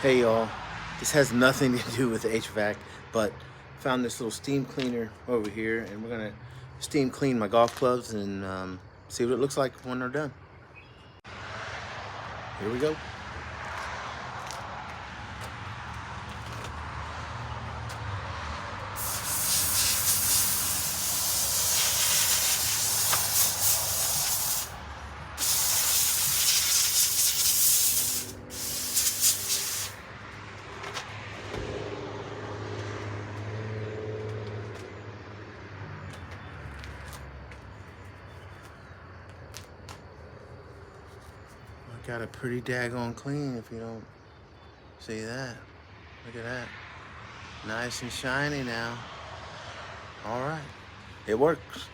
Hey y'all, this has nothing to do with HVAC, but found this little steam cleaner over here, and we're gonna steam clean my golf clubs and see what it looks like when they're done. Here we go. I got a pretty daggone clean if you don't see that. Look at that. Nice and shiny now. All right, it works.